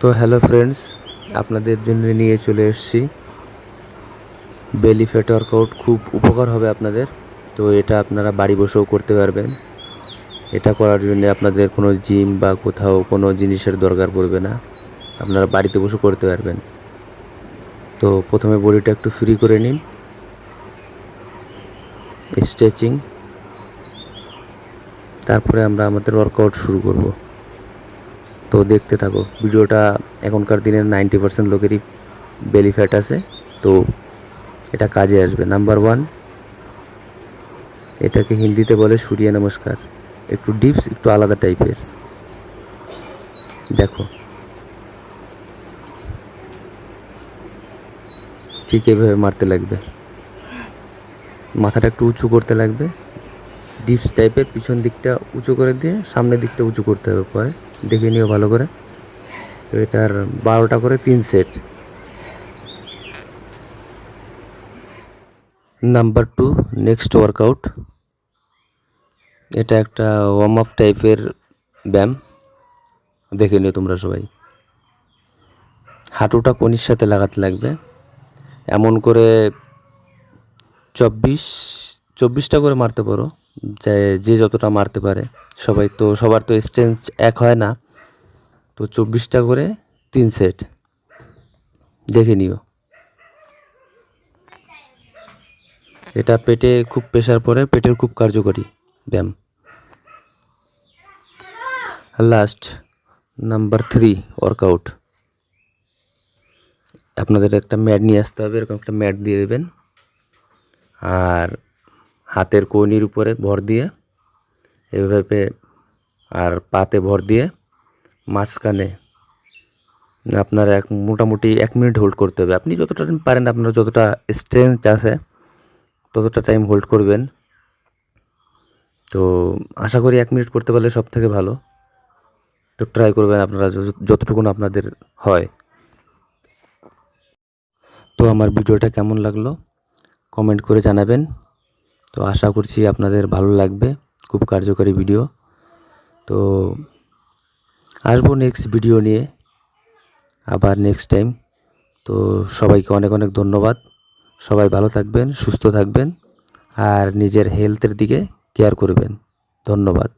তো hello friends, আপনাদের জন্য নিয়ে চলে এসেছি বেলি ফ্যাট ওয়ার্কআউট। খুব উপকার হবে আপনাদের। তো এটা আপনারা বাড়ি বসেও করতে পারবেন। এটা করার জন্য আপনাদের কোনো জিম বা কোথাও কোনো জিনিসের দরকার পড়বে না, আপনারা বাড়িতে বসে করতে পারবেন। তো প্রথমে বডিটা একটু ফ্রি করে নিন, স্ট্রেচিং, তারপরে আমরা আমাদের ওয়ার্কআউট শুরু করব। তো দেখতে থাকো ভিডিওটা। এখনকার দিনের 90% লোকেরই বেলি ফ্যাট আছে, তো এটা কাজে আসবে। নাম্বার 1, এটাকে হিন্দিতে বলে সূর্য নমস্কার। একটু ডিপস, একটু আলাদা টাইপের। দেখো, ঠিক এভাবে মারতে লাগবে। মাথাটা একটু উঁচু করতে লাগবে, ডিপস টাইপের। পিছন দিকটা উঁচু করে দিয়ে সামনের দিকটা উঁচু করতে হবে। পরে দেখে নিও ভালো করে। তো এটার 12টা করে 3 সেট। Number 2, next workout. এটা একটা ওয়ার্ম আপ টাইপের ব্যায়াম, দেখে নিও তোমরা সবাই। হাঁটুটা কনির সাথে লাগাতে লাগবে, এমন করে 24টা করে মারতে পারো, যে যতটা মারতে পারে। সবার তো স্ট্রেংথ এক হয় না, তো 24টা করে 3 সেট দেখে নিও। এটা পেটে খুব প্রেশার পড়ে, পেটের খুব কার্যকরী ব্যায়াম। Last, number 3 workout. আপনাদের একটা ম্যাট নিয়ে আসতে হবে, এরকম একটা ম্যাট দিয়ে দেবেন, আর হাতের কনুইর উপরে ভর দিয়ে এভাবে, আর পাতে ভর দিয়ে মাঝখানে আপনার মোটামুটি 1 মিনিট হোল্ড করতে হবে। আপনি যতটা টাইম পারেন, আপনার যতটা স্ট্রেংথ আছে ততটা টাইম হোল্ড করবেন। তো আশা করি 1 মিনিট করতে পারলে সব থেকে ভালো। তো ট্রাই করবেন আপনারা যতটুকুন আপনাদের হয়। তো আমার ভিডিওটা কেমন লাগলো কমেন্ট করে জানাবেন। তো আশা করছি আপনাদের ভালো লাগবে, খুব কার্যকরী ভিডিও। তো আসবো নেক্সট ভিডিও নিয়ে আবার নেক্সট টাইম। তো সবাইকে অনেক অনেক ধন্যবাদ। সবাই ভালো থাকবেন, সুস্থ থাকবেন, আর নিজের হেলথের দিকে কেয়ার করবেন। ধন্যবাদ।